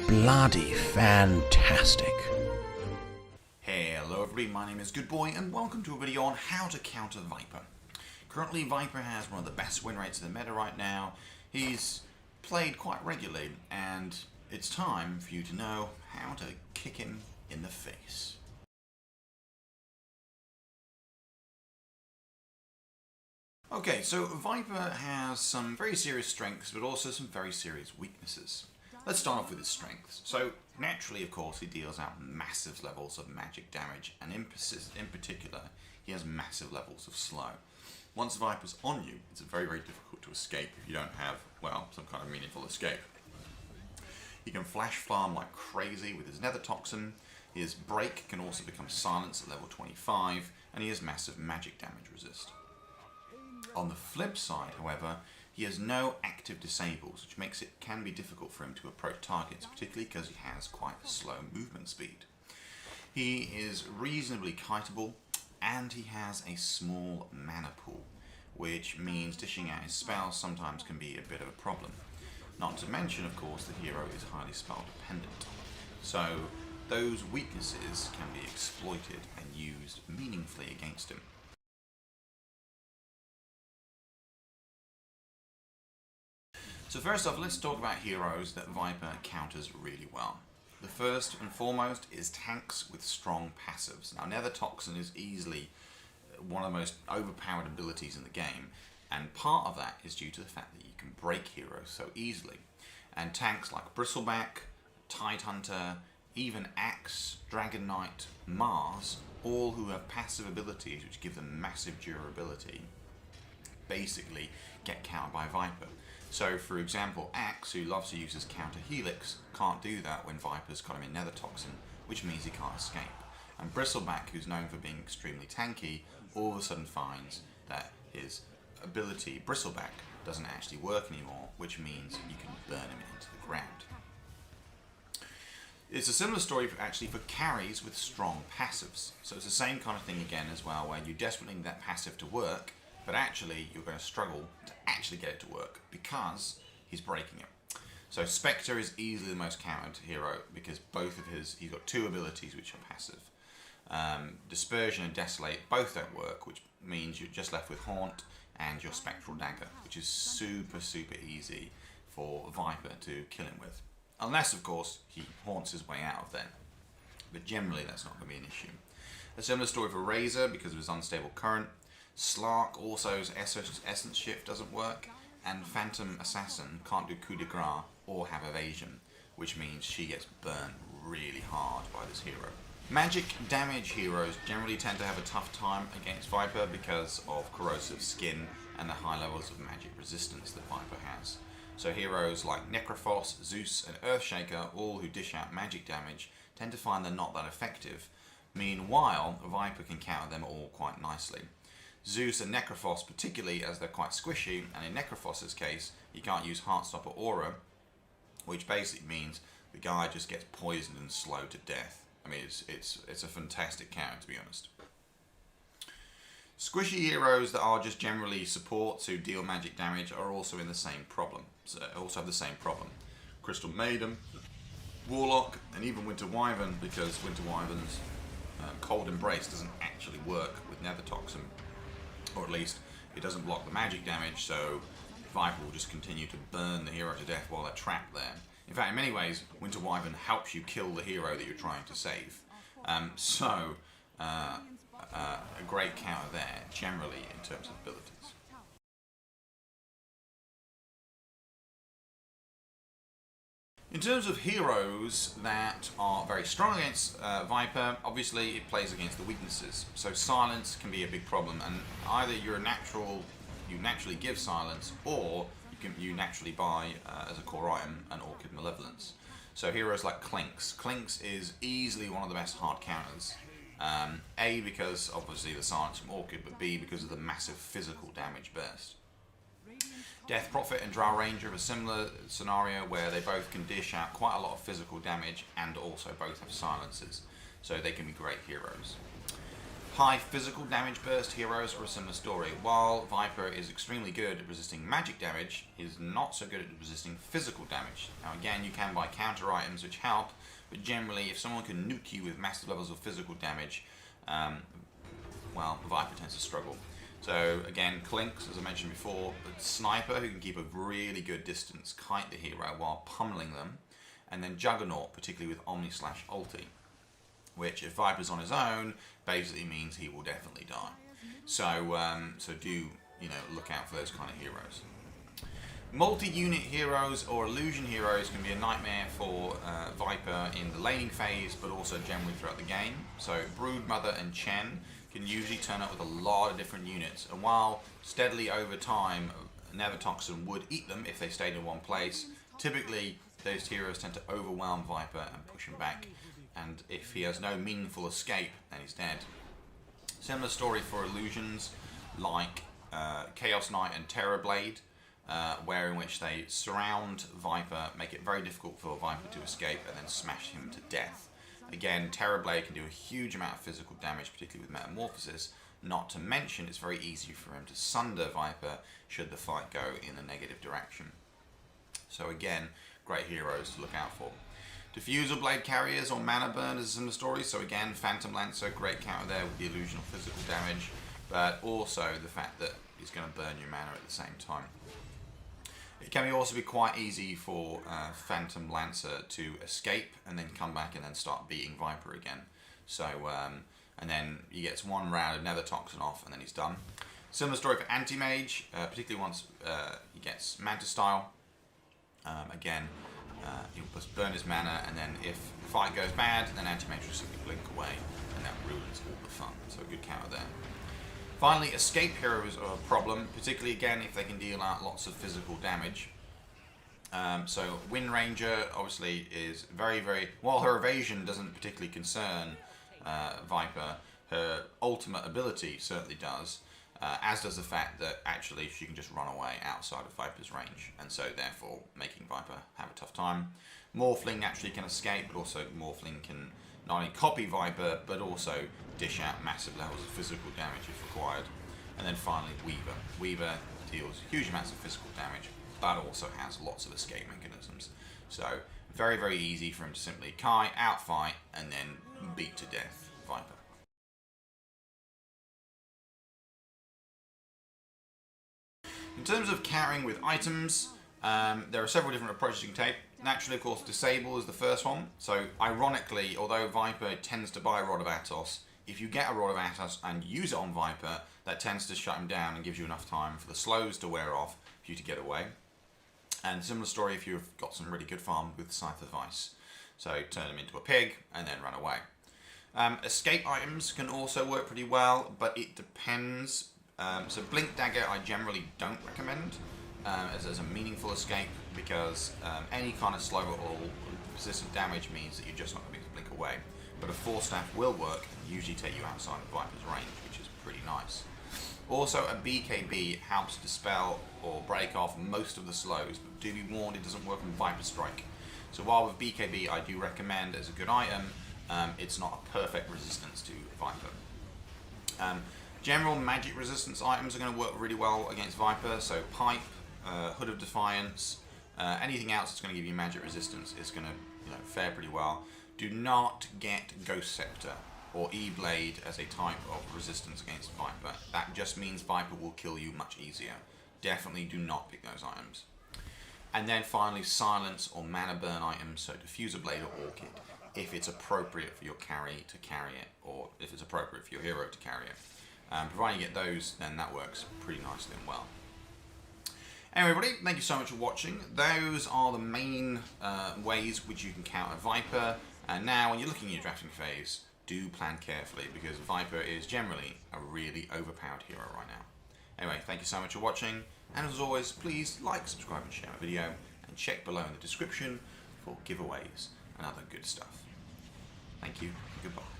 bloody fantastic. Hello everybody, my name is Goodboy and welcome to a video on how to counter Viper. Currently Viper has one of the best win rates in the meta right now. He's played quite regularly and it's time for you to know how to kick him in the face. Okay, so Viper has some very serious strengths, but also some very serious weaknesses. Let's start off with his strengths. So, naturally, of course, he deals out massive levels of magic damage, and in particular, he has massive levels of slow. Once Viper's on you, it's very, very difficult to escape if you don't have, well, some kind of meaningful escape. He can flash farm like crazy with his nether toxin, his break can also become silenced at level 25, and he has massive magic damage resist. On the flip side, however, he has no active disables, which makes it can be difficult for him to approach targets, particularly because he has quite a slow movement speed. He is reasonably kiteable, and he has a small mana pool, which means dishing out his spells sometimes can be a bit of a problem. Not to mention, of course, the hero is highly spell dependent. So those weaknesses can be exploited and used meaningfully against him. So first off, let's talk about heroes that Viper counters really well. The first and foremost is tanks with strong passives. Now Nether Toxin is easily one of the most overpowered abilities in the game, and part of that is due to the fact that you can break heroes so easily. And tanks like Bristleback, Tidehunter, even Axe, Dragon Knight, Mars, all who have passive abilities which give them massive durability, basically get countered by Viper. So, for example, Axe, who loves to use his counter Helix, can't do that when Viper's got him in Nether Toxin, which means he can't escape. And Bristleback, who's known for being extremely tanky, all of a sudden finds that his ability, Bristleback, doesn't actually work anymore, which means you can burn him into the ground. It's a similar story actually for carries with strong passives. So it's the same kind of thing again as well, where you desperately need that passive to work, but actually you're going to struggle to actually get it to work because he's breaking it. So Spectre is easily the most countered hero because he's got two abilities which are passive. Dispersion and Desolate both don't work, which means you're just left with Haunt and your Spectral Dagger, which is super easy for Viper to kill him with. Unless, of course, he haunts his way out of there. But generally that's not going to be an issue. A similar story for Razor because of his unstable current. Slark also's Essence Shift doesn't work, and Phantom Assassin can't do coup de grace or have evasion, which means she gets burned really hard by this hero. Magic damage heroes generally tend to have a tough time against Viper because of corrosive skin and the high levels of magic resistance that Viper has. So heroes like Necrophos, Zeus and Earthshaker, all who dish out magic damage, tend to find they're not that effective. Meanwhile, Viper can counter them all quite nicely. Zeus and Necrophos particularly, as they're quite squishy, and in Necrophos's case he can't use Heartstopper Aura, which basically means the guy just gets poisoned and slowed to death. I mean, it's a fantastic counter, to be honest. Squishy heroes that are just generally supports who deal magic damage are also in the same problem. So also have the same problem. Crystal Maiden, Warlock, and even Winter Wyvern, because Winter Wyvern's Cold Embrace doesn't actually work with Nether Toxin. Or at least it doesn't block the magic damage, so Viper will just continue to burn the hero to death while they're trapped there. In fact, in many ways, Winter Wyvern helps you kill the hero that you're trying to save. A great counter there, generally, in terms of abilities. In terms of heroes that are very strong against Viper, obviously it plays against the weaknesses. So silence can be a big problem, and either you naturally give silence, or you naturally buy as a core item an Orchid Malevolence. So heroes like Clinks. Clinks is easily one of the best hard counters. A, because obviously the silence from Orchid, but B, because of the massive physical damage burst. Death Prophet and Drow Ranger have a similar scenario where they both can dish out quite a lot of physical damage and also both have silences, so they can be great heroes. High physical damage burst heroes are a similar story. While Viper is extremely good at resisting magic damage, he is not so good at resisting physical damage. Now again, you can buy counter items which help, but generally if someone can nuke you with massive levels of physical damage, well, Viper tends to struggle. So again, Clinks, as I mentioned before, but Sniper, who can keep a really good distance, kite the hero while pummeling them, and then Juggernaut, particularly with Omni/Ulti, which if Viper's on his own, basically means he will definitely die. So, so do look out for those kind of heroes. Multi-unit heroes or illusion heroes can be a nightmare for Viper in the laning phase, but also generally throughout the game. So Broodmother and Chen can usually turn up with a lot of different units, and while steadily over time Nether Toxin would eat them if they stayed in one place, typically those heroes tend to overwhelm Viper and push him back, and if he has no meaningful escape, then he's dead. Similar story for illusions like Chaos Knight and Terrorblade, where in which they surround Viper, make it very difficult for Viper to escape, and then smash him to death. Again, Terrorblade can do a huge amount of physical damage, particularly with Metamorphosis, not to mention it's very easy for him to sunder Viper should the fight go in a negative direction. So again, great heroes to look out for. Diffusal Blade Carriers or Mana Burn is a similar story, so again, Phantom Lancer, great counter there with the illusion of physical damage, but also the fact that he's going to burn your mana at the same time. It can also be quite easy for Phantom Lancer to escape and then come back and then start beating Viper again. So, and then he gets one round of Nether Toxin off and then he's done. Similar story for Anti-Mage, particularly once he gets Manta Style. Again, he'll just burn his mana, and then if the fight goes bad, then Anti-Mage will simply blink away, and that ruins all the fun. So a good counter there. Finally, escape heroes are a problem, particularly again if they can deal out lots of physical damage. So Wind Ranger obviously is very, while her evasion doesn't particularly concern Viper, her ultimate ability certainly does, as does the fact that actually she can just run away outside of Viper's range, and so therefore making Viper have a tough time. Morphling naturally can escape, but also Morphling can not only copy Viper, but also dish out massive levels of physical damage if required. And then finally Weaver. Weaver deals huge amounts of physical damage, but also has lots of escape mechanisms. So very easy for him to simply kite, outfight, and then beat to death Viper. In terms of carrying with items, there are several different approaches you can take. Naturally, of course, Disable is the first one. So, ironically, although Viper tends to buy Rod of Atos, if you get a Rod of Atos and use it on Viper, that tends to shut him down and gives you enough time for the slows to wear off for you to get away. And similar story if you've got some really good farm with Scythe of Ice. So, turn him into a pig and then run away. Escape items can also work pretty well, but it depends. So Blink Dagger I generally don't recommend as a meaningful escape, because any kind of slow or persistent damage means that you're just not going to be able to blink away. But a Force Staff will work and usually take you outside of Viper's range, which is pretty nice. Also, a BKB helps dispel or break off most of the slows, but do be warned it doesn't work on Viper Strike. So while with BKB I do recommend as a good item, it's not a perfect resistance to Viper. General magic resistance items are going to work really well against Viper, so Pipe, Hood of Defiance, anything else that's going to give you magic resistance is going to fare pretty well. Do not get Ghost Scepter or E-Blade as a type of resistance against Viper. That just means Viper will kill you much easier. Definitely do not pick those items. And then finally, Silence or Mana Burn items, so Diffuser Blade or Orchid, if it's appropriate for your carry to carry it, or if it's appropriate for your hero to carry it. Providing you get those, then that works pretty nicely and well. Anyway, everybody, thank you so much for watching. Those are the main ways which you can counter Viper. And now, when you're looking at your drafting phase, do plan carefully, because Viper is generally a really overpowered hero right now. Anyway, thank you so much for watching, and as always, please like, subscribe and share my video, and check below in the description for giveaways and other good stuff. Thank you, and goodbye.